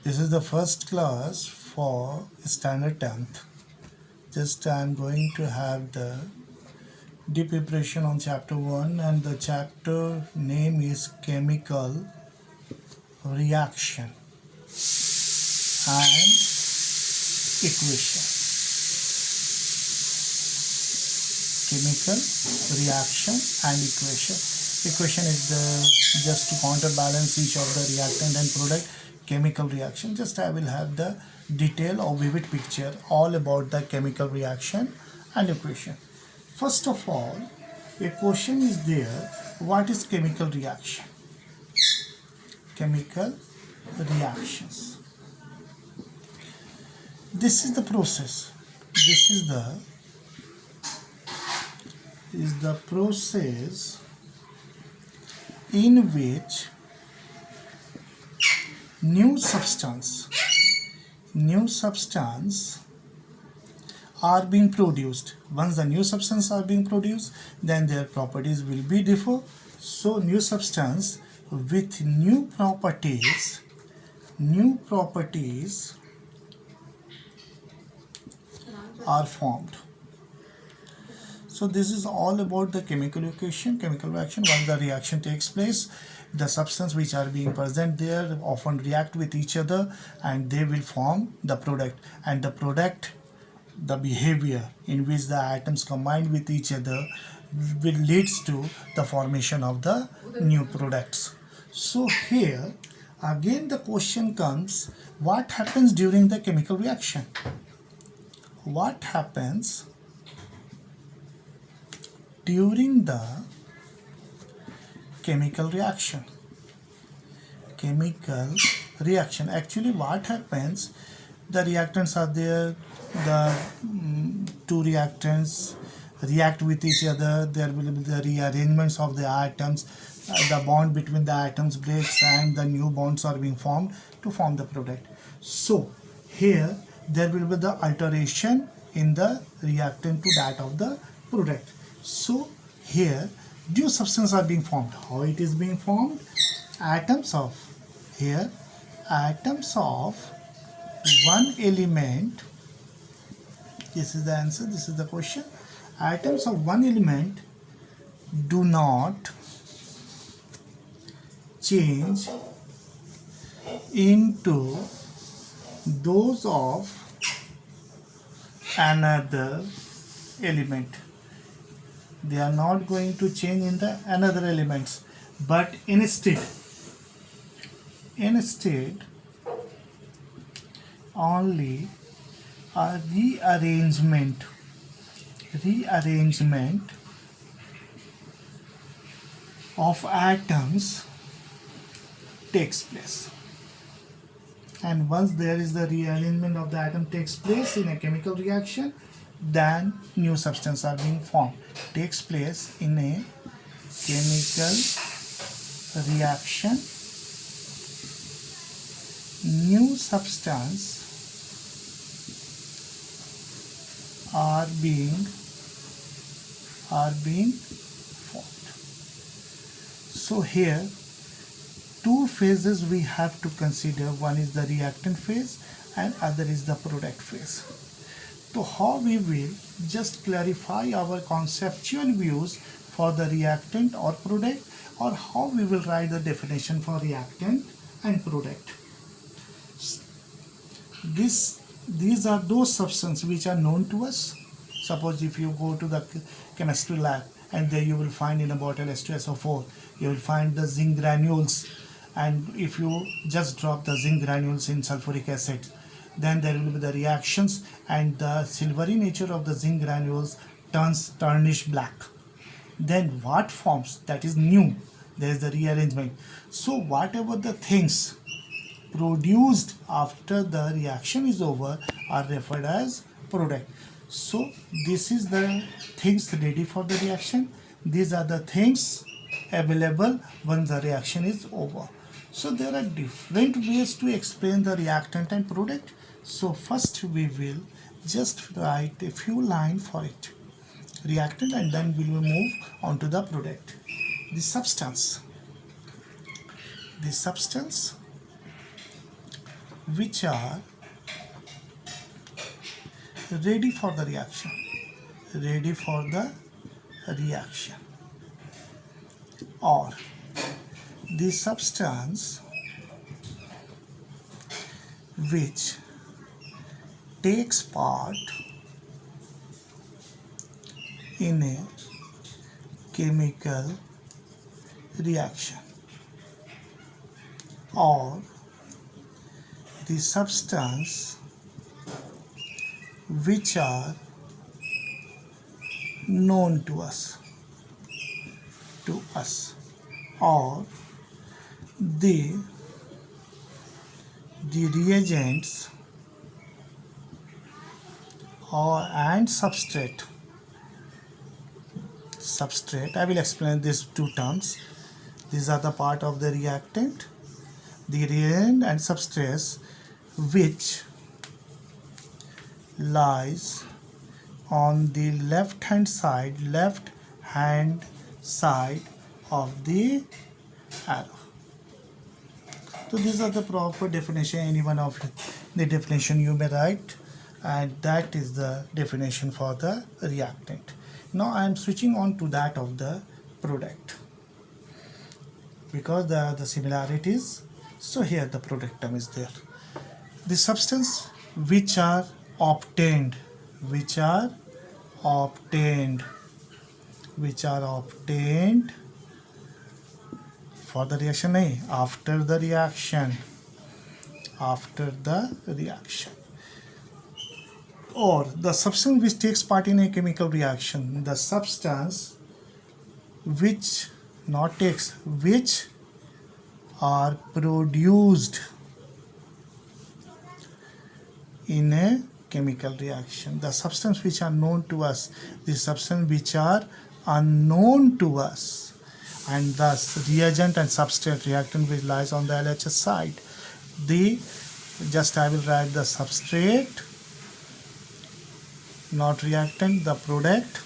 This is the first class for standard 10th. Just I'm going to have the deep preparation on chapter 1, and the chapter name is chemical reaction and equation. Chemical reaction and equation. Equation is the just to counterbalance each of the reactant and product. Chemical reaction, just I will have the detail or vivid picture all about the chemical reaction and equation. First of all, a question is there, what is chemical reaction? Chemical reactions, this is the process, this is the process in which new substance are being produced. Once the new substance are being produced, then their properties will be differ. So new substance with new properties are formed. So this is all about the chemical reaction. Once the reaction takes place, the substance which are being present there often react with each other and they will form the product. And the product, the behavior in which the atoms combine with each other will leads to the formation of the new products. So here again the question comes, what happens during the chemical reaction? What happens during the chemical reaction? Actually what happens, the reactants are there, the two reactants react with each other, there will be the rearrangements of the atoms, the bond between the atoms breaks and the new bonds are being formed to form the product. So here there will be the alteration in the reactant to that of the product. So here new substance are being formed. How it is being formed? Atoms of one element, this is the answer, this is the question. Atoms of one element do not change into those of another element. They are not going to change in the another elements, but instead only a rearrangement of atoms takes place. And once there is the rearrangement of the atom takes place in a chemical reaction, then new substance are being formed. Takes place in a chemical reaction, new substance are being formed. So here two phases we have to consider. One is the reactant phase and other is the product phase. So how we will just clarify our conceptual views for the reactant or product, or how we will write the definition for reactant and product. These are those substances which are known to us. Suppose if you go to the chemistry lab and there you will find in a bottle H2SO4, you will find the zinc granules, and if you just drop the zinc granules in sulfuric acid, then there will be the reactions and the silvery nature of the zinc granules turns tarnish black. Then what forms? That is new. There is the rearrangement. So whatever the things produced after the reaction is over are referred as product. So this is the things ready for the reaction. These are the things available when the reaction is over. So there are different ways to explain the reactant and product. So first we will just write a few lines for it, reactant, and then we will move on to the product. The substance which are ready for the reaction, ready for the reaction, or the substance which takes part in a chemical reaction, or the substance which are known to us, or the reagents and substrate. I will explain these two terms. These are the part of the reactant, the reagent and substrate which lies on the left hand side of the arrow. So these are the proper definition. Any one of the definition you may write, and that is the definition for the reactant. Now I am switching on to that of the product because there are the similarities. So here the product term is there. The substance which are obtained for the reaction, after the reaction, or the substance which takes part in a chemical reaction, the substance which are produced in a chemical reaction, the substance which are known to us, the substance which are unknown to us, and thus reagent and substrate, reactant which lies on the LHS side. I will write the substrate, not reactant, the product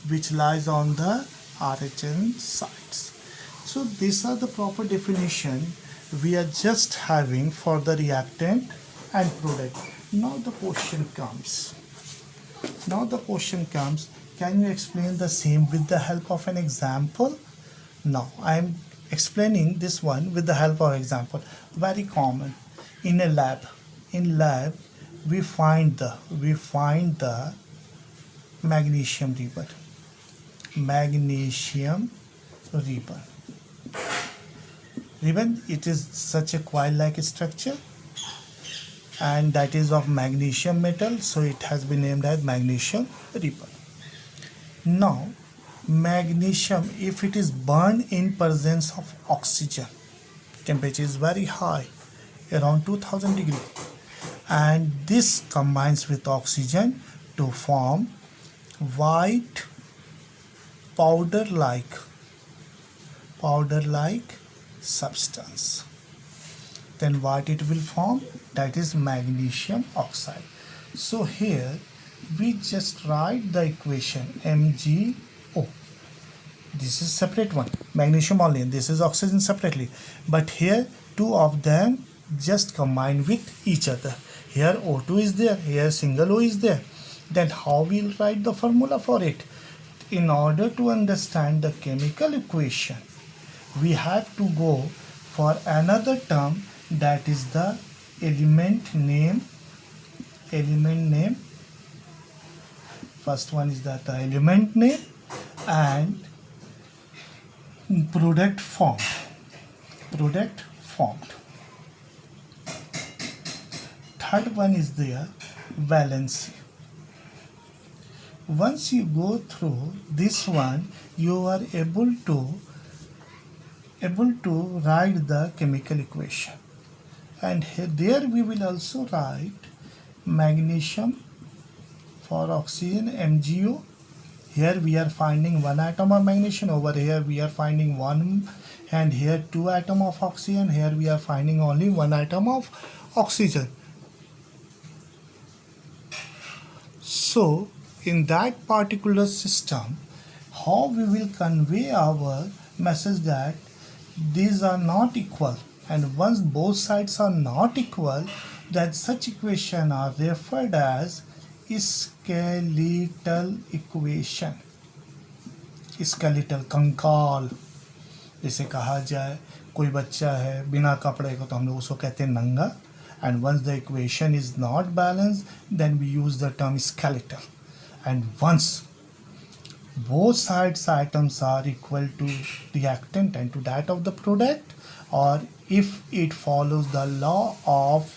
which lies on the RHN sides. So these are the proper definition we are just having for the reactant and product. Now the question comes, can you explain the same with the help of an example? Now I am explaining this one with the help of example. Very common in a lab. In lab we find the magnesium ribbon. It is such a coil-like structure, and that is of magnesium metal, so it has been named as magnesium ribbon. Now magnesium, if it is burned in presence of oxygen, temperature is very high, around 2000 degrees, and this combines with oxygen to form white powder-like substance. Then what it will form? That is magnesium oxide. So here we just write the equation MgO. This is separate one, magnesium only, and this is oxygen separately. But here two of them just combine with each other. Here O2 is there, here single O is there. Then how we'll write the formula for it? In order to understand the chemical equation, we have to go for another term, that is the element name. First one is that the element name and product formed. Third one is there valency. Once you go through this one, you are able to write the chemical equation, and there we will also write magnesium for oxygen MgO. Here we are finding one atom of magnesium, over here we are finding one, and here two atom of oxygen, here we are finding only one atom of oxygen. So in that particular system, how we will convey our message that these are not equal, and once both sides are not equal, then such equation are referred as skeletal equation. Skeletal, कंकाल जिसे कहा जाए. कोई बच्चा है बिना कपड़े को तो हम लोग उसको कहते हैं नंगा. And once the equation is not balanced, then we use the term skeletal. And once both sides items are equal to reactant and to that of the product, or if it follows the law of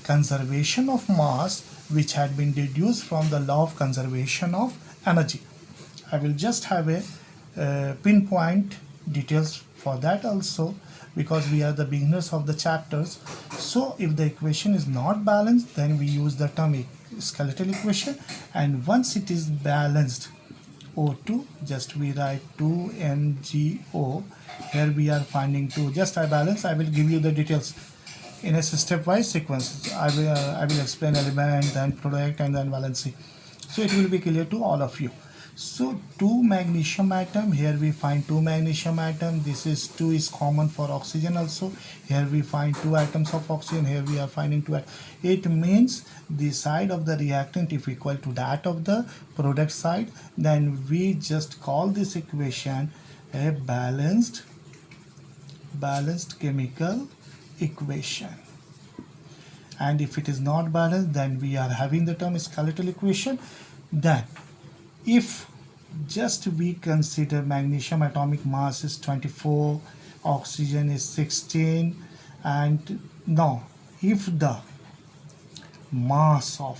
conservation of mass which had been deduced from the law of conservation of energy. I will just have a pinpoint details for that also, because we are the beginners of the chapters. So if the equation is not balanced, then we use the term skeletal equation, and once it is balanced, O2, just we write 2MgO. Here we are finding 2. Just I balance. I will give you the details in a stepwise sequence. I will explain element, then product, and then valency. So it will be clear to all of you. So 2 magnesium atom, here we find 2 magnesium atom. This is 2 is common for oxygen also. Here we find 2 atoms of oxygen. Here we are finding 2. It means the side of the reactant if equal to that of the product side, then we just call this equation a balanced chemical equation. And if it is not balanced, then we are having the term skeletal equation. Then if just we consider magnesium atomic mass is 24, oxygen is 16, and now if the mass of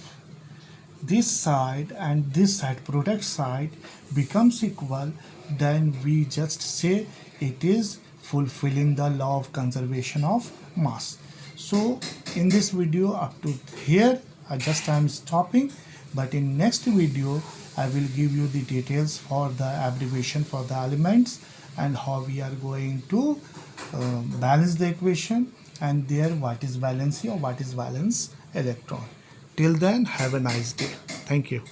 this side and this side, product side, becomes equal, then we just say it is fulfilling the law of conservation of mass. So in this video up to here, I am stopping, but in next video I will give you the details for the abbreviation for the elements and how we are going to balance the equation, and there what is valency or what is valence electron. Till then, have a nice day. Thank you.